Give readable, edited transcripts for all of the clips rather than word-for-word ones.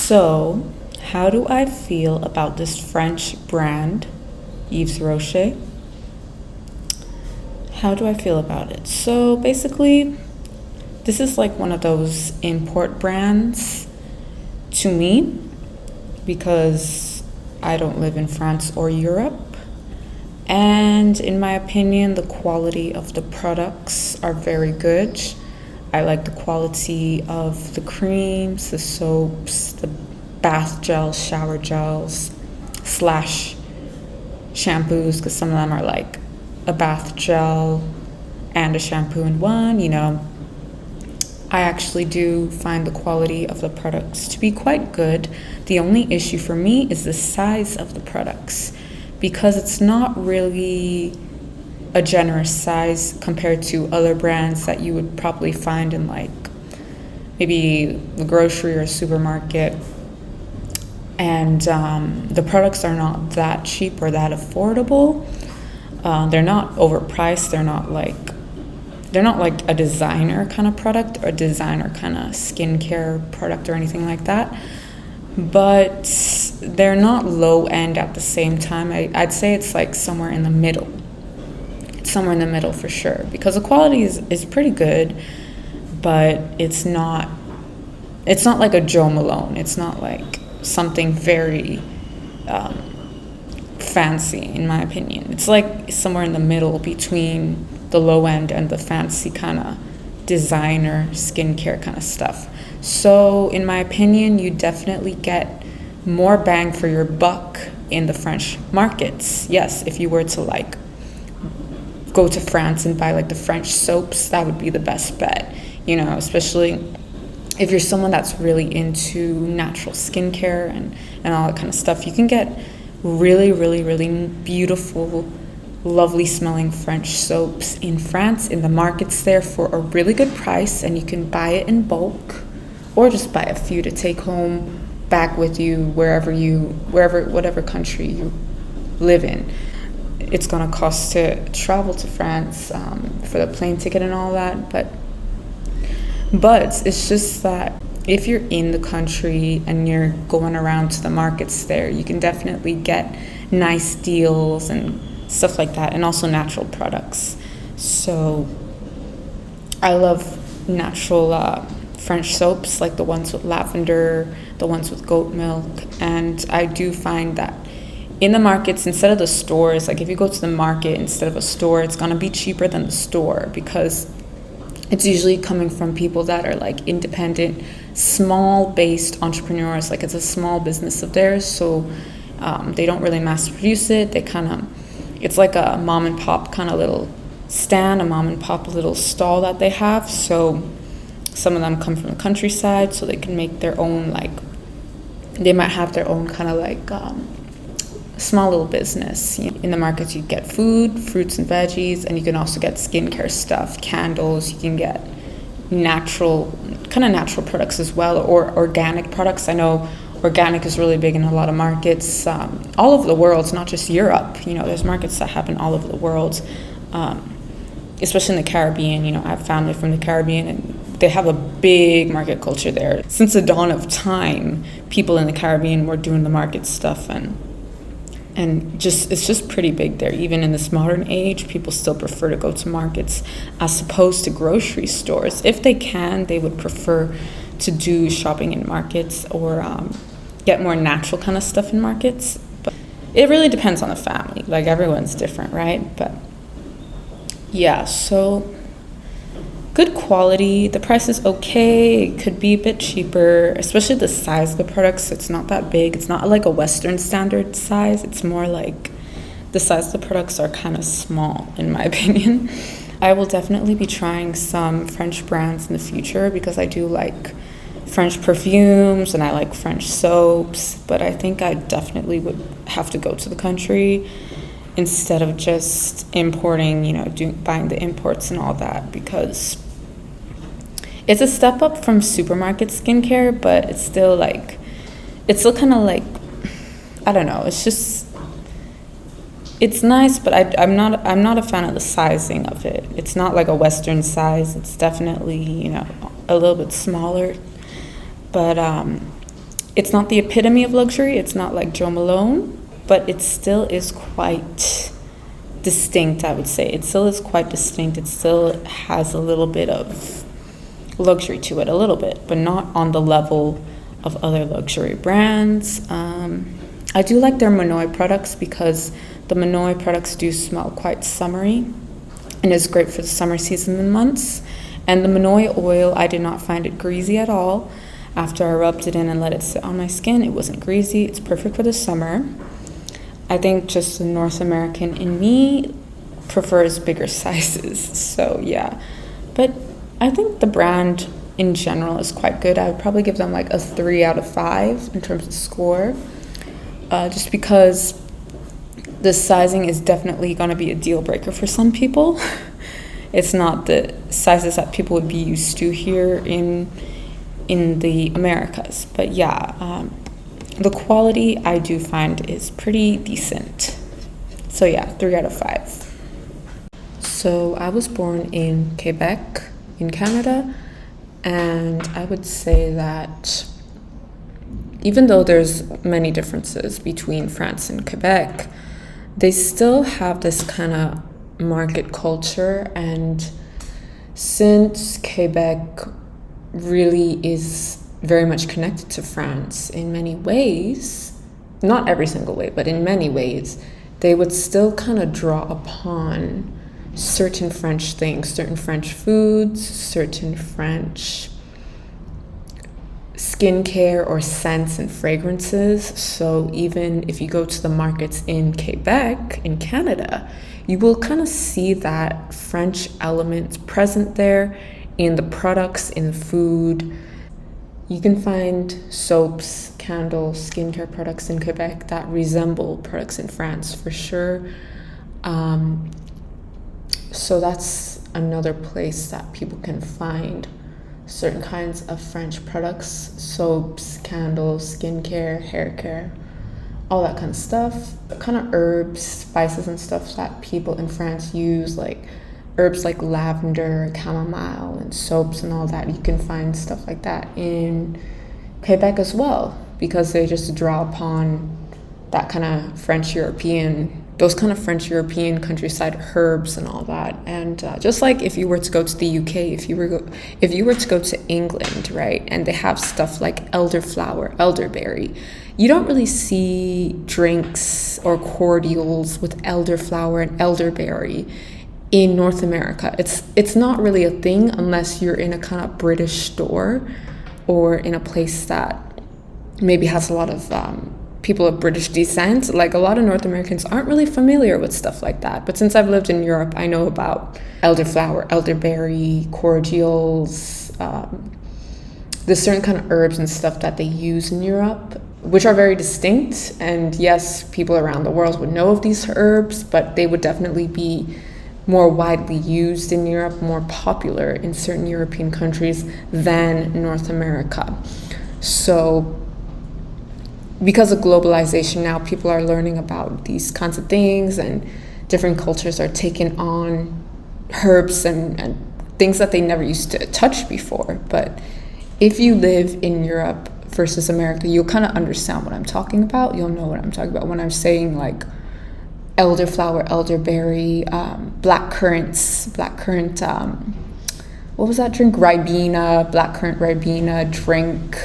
So, how do I feel about this French brand, Yves Rocher? How do I feel about it? So, basically, this is like one of those import brands to me because I don't live in France or Europe. And in my opinion, the quality of the products are very good. I like the quality of the creams, the soaps, the bath gels, shower gels, slash shampoos, because some of them are like a bath gel and a shampoo in one, I actually do find the quality of the products to be quite good. The only issue for me is the size of the products, because it's not really a generous size compared to other brands that you would probably find in like maybe the grocery or supermarket. And the products are not that cheap or that affordable. They're not overpriced. They're not like a designer kind of product or a designer kind of skincare product or anything like that. But they're not low end at the same time. I'd say it's like somewhere in the middle. It's somewhere in the middle for sure, because the quality is pretty good, but it's not like a Joe Malone. It's not like something very fancy, in my opinion. It's like somewhere in the middle between the low end and the fancy kind of designer skincare kind of stuff. So in my opinion, you definitely get more bang for your buck in the French markets. Yes, if you were to like go to France and buy like the French soaps, that would be the best bet, especially if you're someone that's really into natural skincare and all that kind of stuff. You can get really, really, really beautiful, lovely smelling French soaps in France, in the markets there, for a really good price, and you can buy it in bulk or just buy a few to take home back with you whatever country you live in. It's gonna cost to travel to France for the plane ticket and all that, but it's just that if you're in the country and you're going around to the markets there, you can definitely get nice deals and stuff like that, and also natural products. So I love natural French soaps, like the ones with lavender, the ones with goat milk, and I do find that in the markets, instead of the stores, like if you go to the market instead of a store, it's gonna be cheaper than the store, because it's usually coming from people that are like independent, small based entrepreneurs. Like it's a small business of theirs, so they don't really mass produce it. It's like a mom and pop kind of little stand, a mom and pop little stall that they have. So some of them come from the countryside, so they can make their own, like they might have their own kind of like small little business. In the markets you get food, fruits and veggies, and you can also get skincare stuff, candles. You can get natural products as well, or organic products. I know organic is really big in a lot of markets all over the world. It's not just Europe. There's markets that happen all over the world, especially in the Caribbean. I have family from the Caribbean, and they have a big market culture there. Since the dawn of time, people in the Caribbean were doing the market stuff, and it's just pretty big there. Even in this modern age, people still prefer to go to markets as opposed to grocery stores. If they can, they would prefer to do shopping in markets or get more natural kind of stuff in markets. But it really depends on the family. Like everyone's different, right? But yeah, so good quality. The price is okay. It could be a bit cheaper, especially the size of the products. It's not that big. It's not like a Western standard size. It's more like the size of the products are kind of small, in my opinion. I will definitely be trying some French brands in the future, because I do like French perfumes and I like French soaps, but I think I definitely would have to go to the country instead of just importing, buying the imports and all that, because it's a step up from supermarket skincare, but it's still kind of like, I don't know, it's nice, but I'm not a fan of the sizing of it. It's not like a Western size. It's definitely, a little bit smaller, but It's not the epitome of luxury. It's not like Jo Malone, but it still is quite distinct, I would say. It still is quite distinct. It still has a little bit of luxury to it, a little bit, but not on the level of other luxury brands. I do like their Manoi products because the Manoi products do smell quite summery and is great for the summer season and months. And the Manoi oil, I did not find it greasy at all. After I rubbed it in and let it sit on my skin, it wasn't greasy. It's perfect for the summer. I think just the North American in me prefers bigger sizes. So yeah, but I think the brand in general is quite good. I would probably give them like a 3 out of 5 in terms of score. Just because the sizing is definitely going to be a deal breaker for some people. It's not the sizes that people would be used to here in the Americas. But yeah, the quality I do find is pretty decent. So yeah, 3 out of 5. So I was born in Quebec, in Canada, and I would say that even though there's many differences between France and Quebec, they still have this kind of market culture. And since Quebec really is very much connected to France in many ways, not every single way, but in many ways, they would still kind of draw upon certain French things, certain French foods, certain French skincare or scents and fragrances. So even if you go to the markets in Quebec, in Canada, you will kind of see that French element present there in the products, in the food. You can find soaps, candles, skincare products in Quebec that resemble products in France for sure. So that's another place that people can find certain kinds of French products, soaps, candles, skincare, hair care, all that kind of stuff. Kind of herbs, spices and stuff that people in France use, like herbs like lavender, chamomile, and soaps and all that. You can find stuff like that in Quebec as well, because they just draw upon that kind of French European, those kind of French European countryside herbs and all that. And just like if you were to go to the UK, if you were to go to England, right, and they have stuff like elderflower, elderberry, you don't really see drinks or cordials with elderflower and elderberry in North America. It's not really a thing unless you're in a kind of British store or in a place that maybe has a lot of people of British descent. Like a lot of North Americans aren't really familiar with stuff like that. But since I've lived in Europe, I know about elderflower, elderberry, cordials. There's certain kind of herbs and stuff that they use in Europe, which are very distinct. And yes, people around the world would know of these herbs, but they would definitely be more widely used in Europe, more popular in certain European countries than North America. So because of globalization now, people are learning about these kinds of things, and different cultures are taking on herbs and things that they never used to touch before. But if you live in Europe versus America, you'll kind of understand what I'm talking about. You'll know what I'm talking about when I'm saying like elderflower, elderberry, blackcurrant, what was that drink? Ribena, blackcurrant Ribena drink,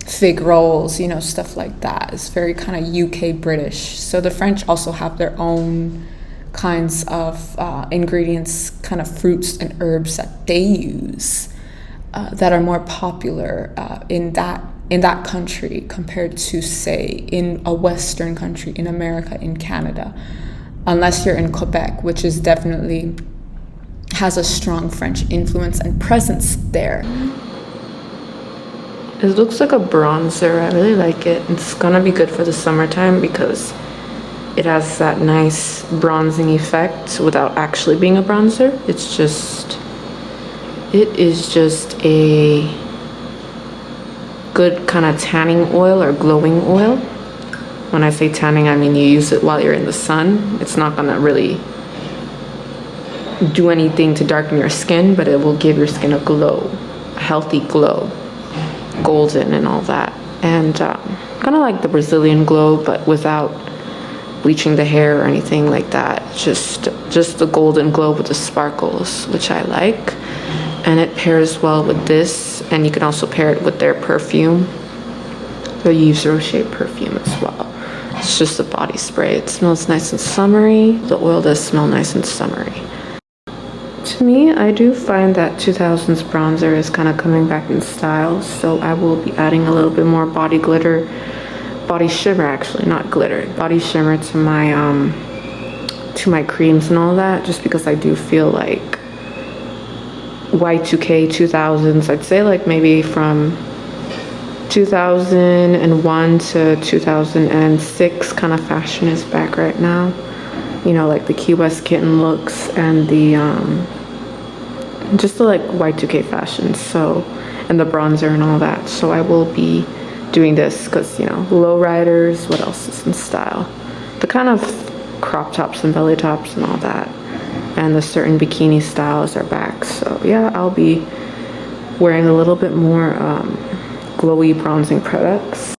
fig rolls, you know, stuff like that. It's very kind of UK British. So the French also have their own kinds of ingredients, kind of fruits and herbs that they use that are more popular in that country compared to, say, in a Western country, in America, in Canada, unless you're in Quebec, which is definitely has a strong French influence and presence there. It looks like a bronzer. I really like it. It's gonna be good for the summertime because it has that nice bronzing effect without actually being a bronzer. It is just a good kind of tanning oil or glowing oil. When I say tanning, I mean you use it while you're in the sun. It's not gonna really do anything to darken your skin, but it will give your skin a glow, a healthy glow, golden and all that. and kind of like the Brazilian glow, but without bleaching the hair or anything like that. Just the golden glow with the sparkles, which I like. And it pairs well with this, and you can also pair it with their perfume, the Yves Rocher perfume as well. It's just a body spray. It smells nice and summery. The oil does smell nice and summery. To me, I do find that 2000s bronzer is kind of coming back in style, so I will be adding a little bit more body shimmer, actually, not glitter, body shimmer to my creams and all that, just because I do feel like Y2K 2000s, I'd say like maybe from 2001 to 2006 kind of fashion is back right now. You know, like the Key West kitten looks and the just the like Y2K fashion, so, and the bronzer and all that. So I will be doing this because, you know, lowriders, what else is in style? The kind of crop tops and belly tops and all that, and the certain bikini styles are back. So yeah, I'll be wearing a little bit more glowy bronzing products.